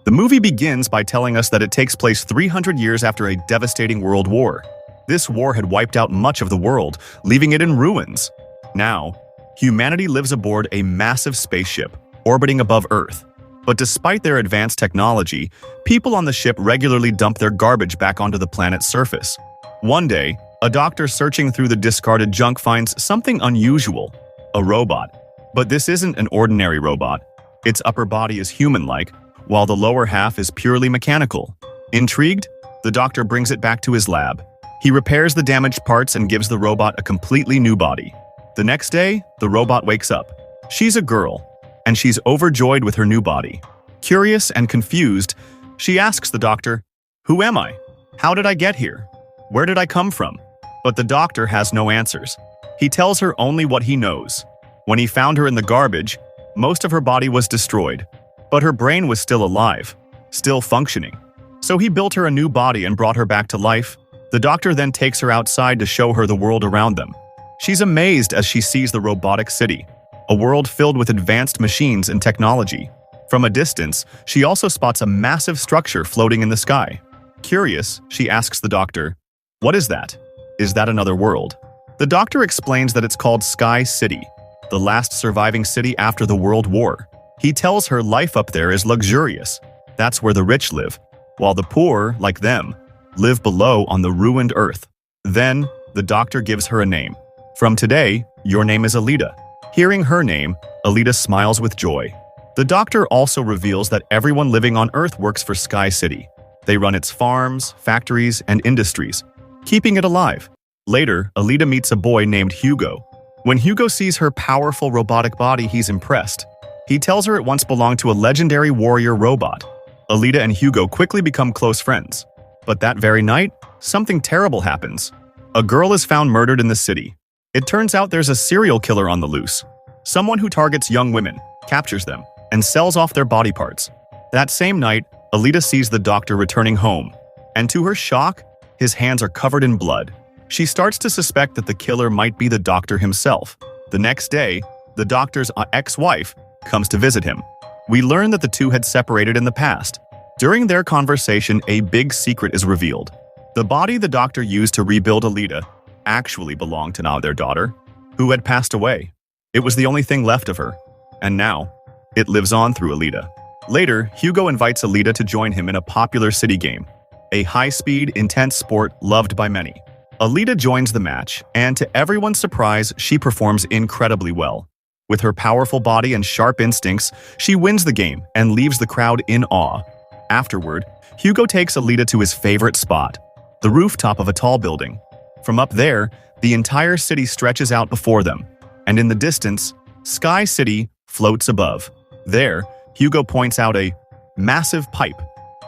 The movie begins by telling us that it takes place 300 years after a devastating world war. This war had wiped out much of the world, leaving it in ruins. Now, humanity lives aboard a massive spaceship, orbiting above Earth. But despite their advanced technology, people on the ship regularly dump their garbage back onto the planet's surface. One day, a doctor searching through the discarded junk finds something unusual: a robot. But this isn't an ordinary robot. Its upper body is human-like, while the lower half is purely mechanical. Intrigued, the doctor brings it back to his lab. He repairs the damaged parts and gives the robot a completely new body. The next day, the robot wakes up. She's a girl, and she's overjoyed with her new body. Curious and confused, she asks the doctor, "Who am I? How did I get here? Where did I come from?" But the doctor has no answers. He tells her only what he knows. When he found her in the garbage, most of her body was destroyed, but her brain was still alive, still functioning. So he built her a new body and brought her back to life. The doctor then takes her outside to show her the world around them. She's amazed as she sees the robotic city, a world filled with advanced machines and technology. From a distance, she also spots a massive structure floating in the sky. Curious, she asks the doctor, "What is that? Is that another world?" The doctor explains that it's called Sky City, the last surviving city after the World War. He tells her life up there is luxurious. That's where the rich live, while the poor, like them, live below on the ruined Earth. Then, the doctor gives her a name. "From today, your name is Alita." Hearing her name, Alita smiles with joy. The doctor also reveals that everyone living on Earth works for Sky City. They run its farms, factories, and industries, keeping it alive. Later, Alita meets a boy named Hugo. When Hugo sees her powerful robotic body, he's impressed. He tells her it once belonged to a legendary warrior robot. Alita and Hugo quickly become close friends. But that very night, something terrible happens. A girl is found murdered in the city. It turns out there's a serial killer on the loose. Someone who targets young women, captures them, and sells off their body parts. That same night, Alita sees the doctor returning home. And to her shock, his hands are covered in blood. She starts to suspect that the killer might be the doctor himself. The next day, the doctor's ex-wife comes to visit him. We learn that the two had separated in the past. During their conversation, a big secret is revealed. The body the doctor used to rebuild Alita actually belonged to their daughter, who had passed away. It was the only thing left of her, and now, it lives on through Alita. Later, Hugo invites Alita to join him in a popular city game, a high-speed, intense sport loved by many. Alita joins the match, and to everyone's surprise, she performs incredibly well. With her powerful body and sharp instincts, she wins the game and leaves the crowd in awe. Afterward, Hugo takes Alita to his favorite spot, the rooftop of a tall building. From up there, the entire city stretches out before them, and in the distance, Sky City floats above. There, Hugo points out a massive pipe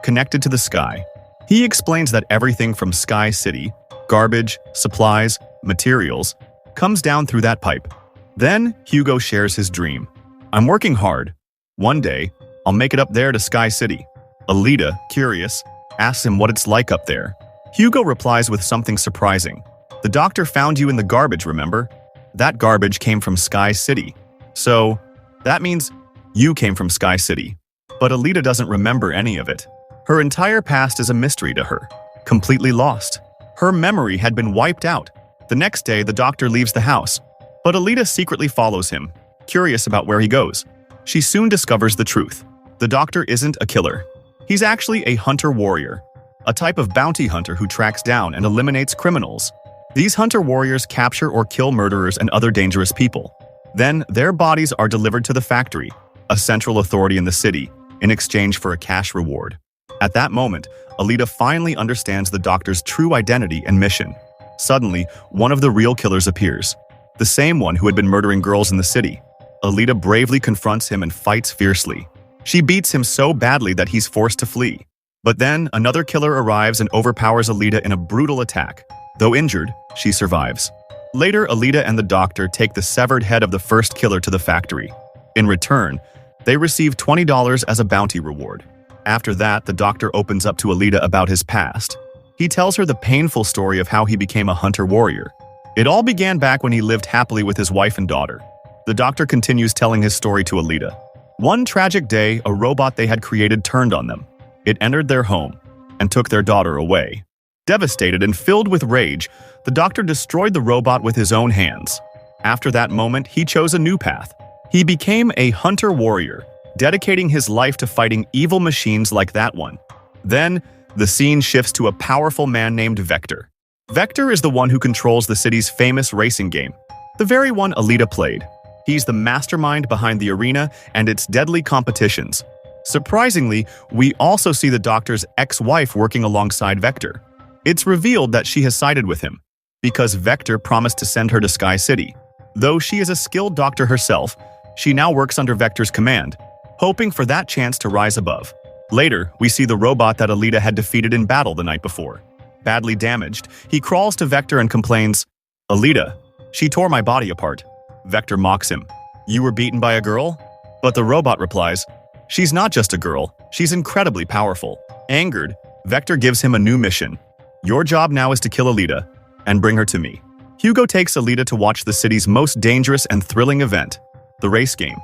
connected to the sky. He explains that everything from Sky City, garbage, supplies, materials, comes down through that pipe. Then, Hugo shares his dream. "I'm working hard. One day, I'll make it up there to Sky City." Alita, curious, asks him what it's like up there. Hugo replies with something surprising. "The doctor found you in the garbage, remember? That garbage came from Sky City. So, that means you came from Sky City." But Alita doesn't remember any of it. Her entire past is a mystery to her, completely lost. Her memory had been wiped out. The next day, the doctor leaves the house, but Alita secretly follows him, curious about where he goes. She soon discovers the truth. The doctor isn't a killer. He's actually a hunter-warrior, a type of bounty hunter who tracks down and eliminates criminals. These hunter-warriors capture or kill murderers and other dangerous people. Then, their bodies are delivered to the factory, a central authority in the city, in exchange for a cash reward. At that moment, Alita finally understands the doctor's true identity and mission. Suddenly, one of the real killers appears, the same one who had been murdering girls in the city. Alita bravely confronts him and fights fiercely. She beats him so badly that he's forced to flee. But then, another killer arrives and overpowers Alita in a brutal attack. Though injured, she survives. Later, Alita and the doctor take the severed head of the first killer to the factory. In return, they receive $20 as a bounty reward. After that, the doctor opens up to Alita about his past. He tells her the painful story of how he became a hunter-warrior. It all began back when he lived happily with his wife and daughter. The doctor continues telling his story to Alita. One tragic day, a robot they had created turned on them. It entered their home and took their daughter away. Devastated and filled with rage, the doctor destroyed the robot with his own hands. After that moment, he chose a new path. He became a hunter-warrior, dedicating his life to fighting evil machines like that one. Then, the scene shifts to a powerful man named Vector. Vector is the one who controls the city's famous racing game, the very one Alita played. He's the mastermind behind the arena and its deadly competitions. Surprisingly, we also see the doctor's ex-wife working alongside Vector. It's revealed that she has sided with him, because Vector promised to send her to Sky City. Though she is a skilled doctor herself, she now works under Vector's command, hoping for that chance to rise above. Later, we see the robot that Alita had defeated in battle the night before. Badly damaged, he crawls to Vector and complains, "Alita, she tore my body apart." Vector mocks him. "You were beaten by a girl?" But the robot replies, "She's not just a girl, she's incredibly powerful." Angered, Vector gives him a new mission. "Your job now is to kill Alita and bring her to me." Hugo takes Alita to watch the city's most dangerous and thrilling event, the race game.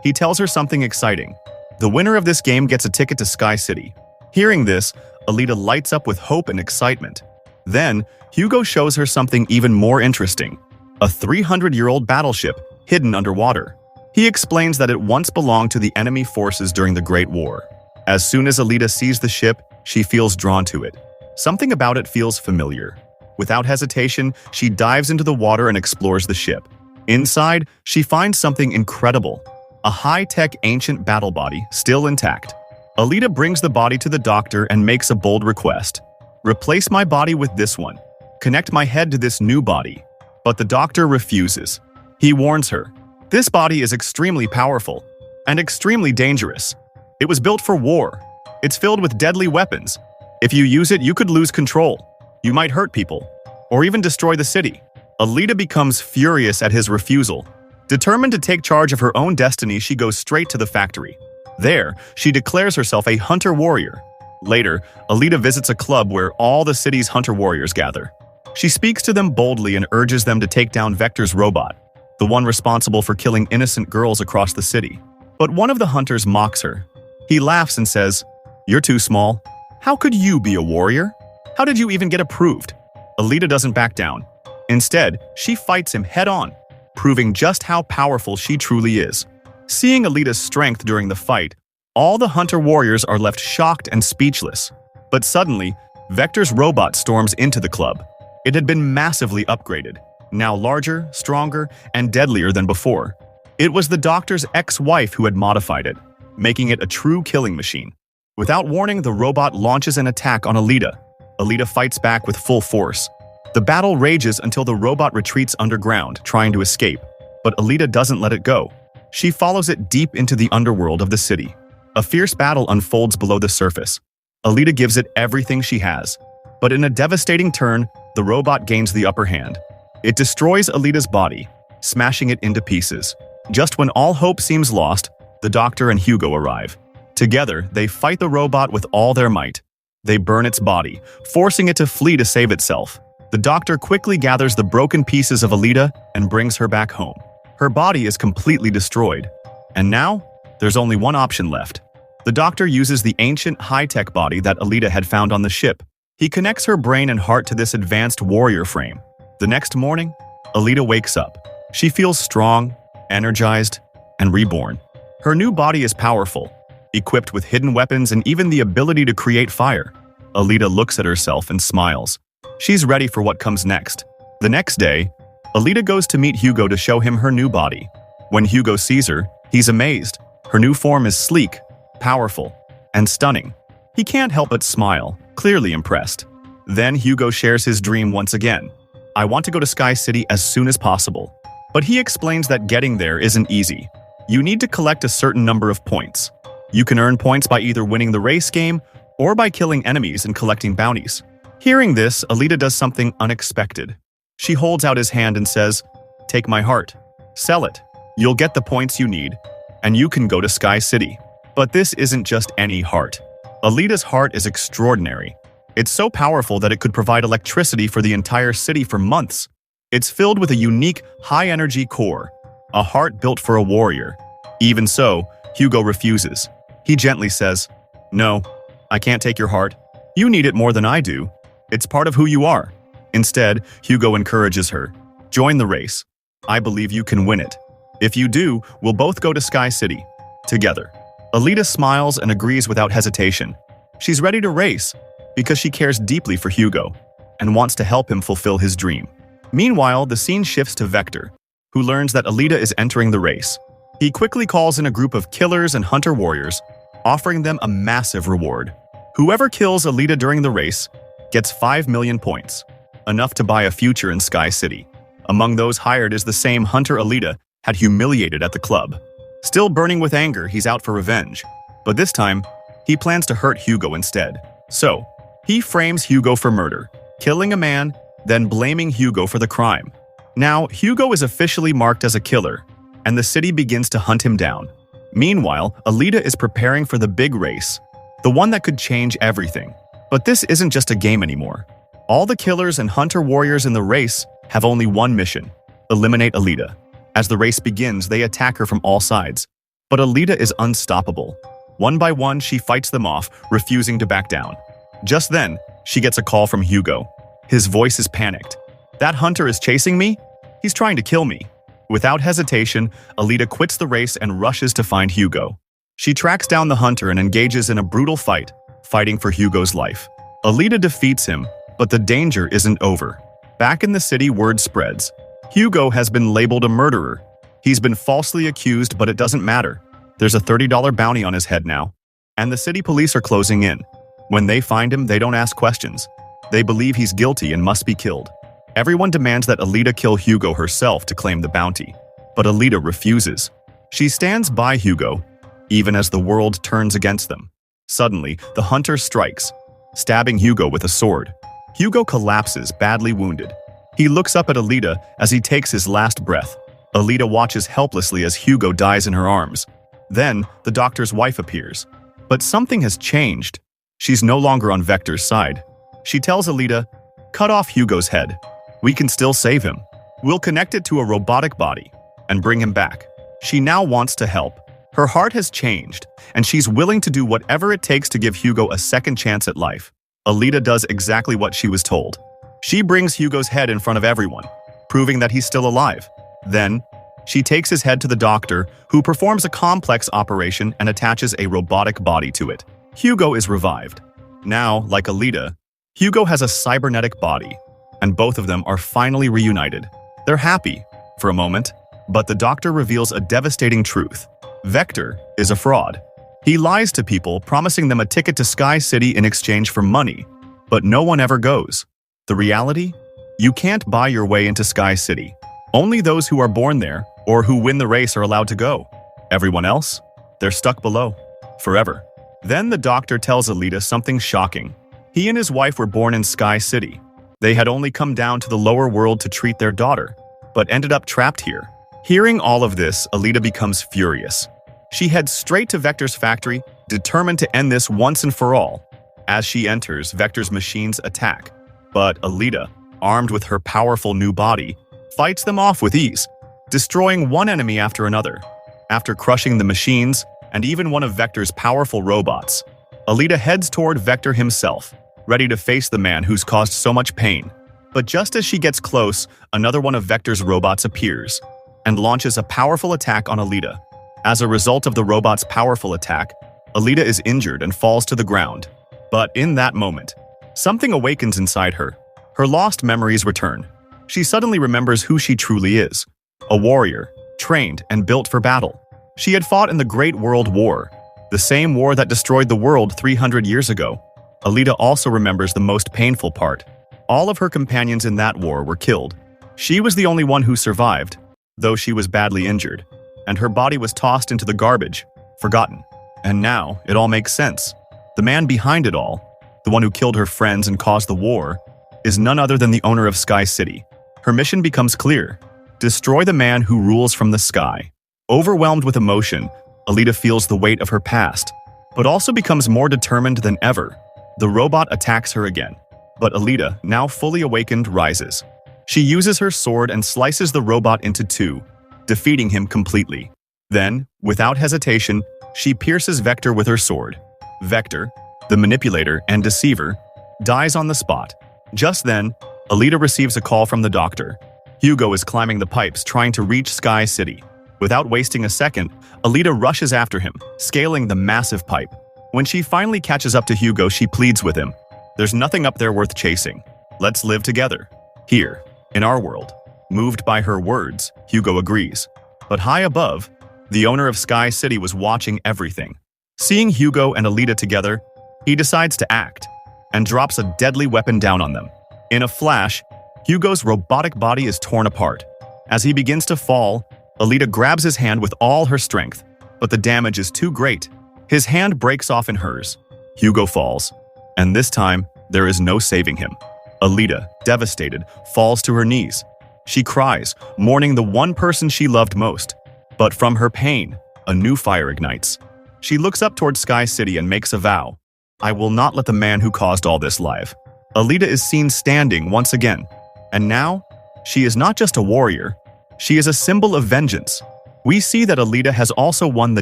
He tells her something exciting. The winner of this game gets a ticket to Sky City. Hearing this, Alita lights up with hope and excitement. Then, Hugo shows her something even more interesting, a 300-year-old battleship hidden underwater. He explains that it once belonged to the enemy forces during the Great War. As soon as Alita sees the ship, she feels drawn to it. Something about it feels familiar. Without hesitation, she dives into the water and explores the ship. Inside, she finds something incredible, a high-tech ancient battle body still intact. Alita brings the body to the doctor and makes a bold request. "Replace my body with this one. Connect my head to this new body." But the doctor refuses. He warns her, "This body is extremely powerful and extremely dangerous. It was built for war. It's filled with deadly weapons. If you use it, you could lose control. You might hurt people, or even destroy the city." Alita becomes furious at his refusal. Determined to take charge of her own destiny, she goes straight to the factory. There, she declares herself a hunter-warrior. Later, Alita visits a club where all the city's hunter-warriors gather. She speaks to them boldly and urges them to take down Vector's robot, the one responsible for killing innocent girls across the city. But one of the hunters mocks her. He laughs and says, "You're too small. How could you be a warrior? How did you even get approved?" Alita doesn't back down. Instead, she fights him head-on, proving just how powerful she truly is. Seeing Alita's strength during the fight, all the hunter-warriors are left shocked and speechless. But suddenly, Vector's robot storms into the club. It had been massively upgraded, now larger, stronger, and deadlier than before. It was the doctor's ex-wife who had modified it, making it a true killing machine. Without warning, the robot launches an attack on Alita. Alita fights back with full force. The battle rages until the robot retreats underground, trying to escape. But Alita doesn't let it go. She follows it deep into the underworld of the city. A fierce battle unfolds below the surface. Alita gives it everything she has. But in a devastating turn, the robot gains the upper hand. It destroys Alita's body, smashing it into pieces. Just when all hope seems lost, the doctor and Hugo arrive. Together, they fight the robot with all their might. They burn its body, forcing it to flee to save itself. The doctor quickly gathers the broken pieces of Alita and brings her back home. Her body is completely destroyed. And now, there's only one option left. The doctor uses the ancient high-tech body that Alita had found on the ship. He connects her brain and heart to this advanced warrior frame. The next morning, Alita wakes up. She feels strong, energized, and reborn. Her new body is powerful, equipped with hidden weapons and even the ability to create fire. Alita looks at herself and smiles. She's ready for what comes next. The next day, Alita goes to meet Hugo to show him her new body. When Hugo sees her, he's amazed. Her new form is sleek, powerful, and stunning. He can't help but smile, clearly impressed. Then Hugo shares his dream once again. "I want to go to Sky City as soon as possible." But he explains that getting there isn't easy. You need to collect a certain number of points. You can earn points by either winning the race game or by killing enemies and collecting bounties. Hearing this, Alita does something unexpected. She holds out his hand and says, "Take my heart. Sell it. You'll get the points you need, and you can go to Sky City." But this isn't just any heart. Alita's heart is extraordinary. It's so powerful that it could provide electricity for the entire city for months. It's filled with a unique, high-energy core, a heart built for a warrior. Even so, Hugo refuses. He gently says, "No, I can't take your heart. You need it more than I do. It's part of who you are." Instead, Hugo encourages her. "Join the race. I believe you can win it. If you do, we'll both go to Sky City. Together." Alita smiles and agrees without hesitation. She's ready to race because she cares deeply for Hugo and wants to help him fulfill his dream. Meanwhile, the scene shifts to Vector, who learns that Alita is entering the race. He quickly calls in a group of killers and hunter warriors, offering them a massive reward. Whoever kills Alita during the race gets 5 million points, enough to buy a future in Sky City. Among those hired is the same hunter Alita had humiliated at the club. Still burning with anger, he's out for revenge. But this time, he plans to hurt Hugo instead. So, he frames Hugo for murder, killing a man, then blaming Hugo for the crime. Now, Hugo is officially marked as a killer, and the city begins to hunt him down. Meanwhile, Alita is preparing for the big race, the one that could change everything. But this isn't just a game anymore. All the killers and hunter warriors in the race have only one mission: eliminate Alita. As the race begins, they attack her from all sides. But Alita is unstoppable. One by one, she fights them off, refusing to back down. Just then, she gets a call from Hugo. His voice is panicked. "That hunter is chasing me? He's trying to kill me." Without hesitation, Alita quits the race and rushes to find Hugo. She tracks down the hunter and engages in a brutal fight, fighting for Hugo's life. Alita defeats him, but the danger isn't over. Back in the city, word spreads. Hugo has been labeled a murderer. He's been falsely accused, but it doesn't matter. There's a $30 bounty on his head now. And the city police are closing in. When they find him, they don't ask questions. They believe he's guilty and must be killed. Everyone demands that Alita kill Hugo herself to claim the bounty. But Alita refuses. She stands by Hugo, even as the world turns against them. Suddenly, the hunter strikes, stabbing Hugo with a sword. Hugo collapses, badly wounded. He looks up at Alita as he takes his last breath. Alita watches helplessly as Hugo dies in her arms. Then, the doctor's wife appears. But something has changed. She's no longer on Vector's side. She tells Alita, "Cut off Hugo's head. We can still save him. We'll connect it to a robotic body and bring him back." She now wants to help. Her heart has changed, and she's willing to do whatever it takes to give Hugo a second chance at life. Alita does exactly what she was told. She brings Hugo's head in front of everyone, proving that he's still alive. Then, she takes his head to the doctor, who performs a complex operation and attaches a robotic body to it. Hugo is revived. Now, like Alita, Hugo has a cybernetic body, and both of them are finally reunited. They're happy, for a moment, but the doctor reveals a devastating truth. Vector is a fraud. He lies to people, promising them a ticket to Sky City in exchange for money, but no one ever goes. The reality? You can't buy your way into Sky City. Only those who are born there or who win the race are allowed to go. Everyone else? They're stuck below, forever. Then the doctor tells Alita something shocking. He and his wife were born in Sky City. They had only come down to the lower world to treat their daughter, but ended up trapped here. Hearing all of this, Alita becomes furious. She heads straight to Vector's factory, determined to end this once and for all. As she enters, Vector's machines attack. But Alita, armed with her powerful new body, fights them off with ease, destroying one enemy after another. After crushing the machines, and even one of Vector's powerful robots, Alita heads toward Vector himself, ready to face the man who's caused so much pain. But just as she gets close, another one of Vector's robots appears, and launches a powerful attack on Alita. As a result of the robot's powerful attack, Alita is injured and falls to the ground. But in that moment, something awakens inside her. Her lost memories return. She suddenly remembers who she truly is. A warrior, trained and built for battle. She had fought in the Great World War, the same war that destroyed the world 300 years ago. Alita also remembers the most painful part. All of her companions in that war were killed. She was the only one who survived, though she was badly injured, and her body was tossed into the garbage, forgotten. And now, it all makes sense. The man behind it all, the one who killed her friends and caused the war, is none other than the owner of Sky City. Her mission becomes clear: destroy the man who rules from the sky. Overwhelmed with emotion, Alita feels the weight of her past, but also becomes more determined than ever. The robot attacks her again, but Alita, now fully awakened, rises. She uses her sword and slices the robot into two, defeating him completely. Then, without hesitation, She pierces Vector with her sword. Vector, the manipulator and deceiver, dies on the spot. Just then, Alita receives a call from the doctor. Hugo is climbing the pipes trying to reach Sky City. Without wasting a second, Alita rushes after him, scaling the massive pipe. When she finally catches up to Hugo, she pleads with him. There's nothing up there worth chasing. Let's live together. Here, in our world. Moved by her words, Hugo agrees. But high above, the owner of Sky City was watching everything. Seeing Hugo and Alita together, he decides to act and drops a deadly weapon down on them. In a flash, Hugo's robotic body is torn apart. As he begins to fall, Alita grabs his hand with all her strength, but the damage is too great. His hand breaks off in hers. Hugo falls, and this time, there is no saving him. Alita, devastated, falls to her knees. She cries, mourning the one person she loved most. But from her pain, a new fire ignites. She looks up towards Sky City and makes a vow. I will not let the man who caused all this live. Alita is seen standing once again. And now, she is not just a warrior. She is a symbol of vengeance. We see that Alita has also won the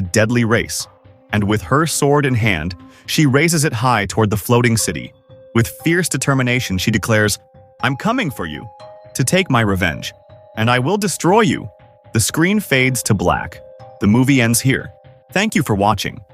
deadly race. And with her sword in hand, she raises it high toward the floating city. With fierce determination, she declares, I'm coming for you, to take my revenge. And I will destroy you. The screen fades to black. The movie ends here. Thank you for watching.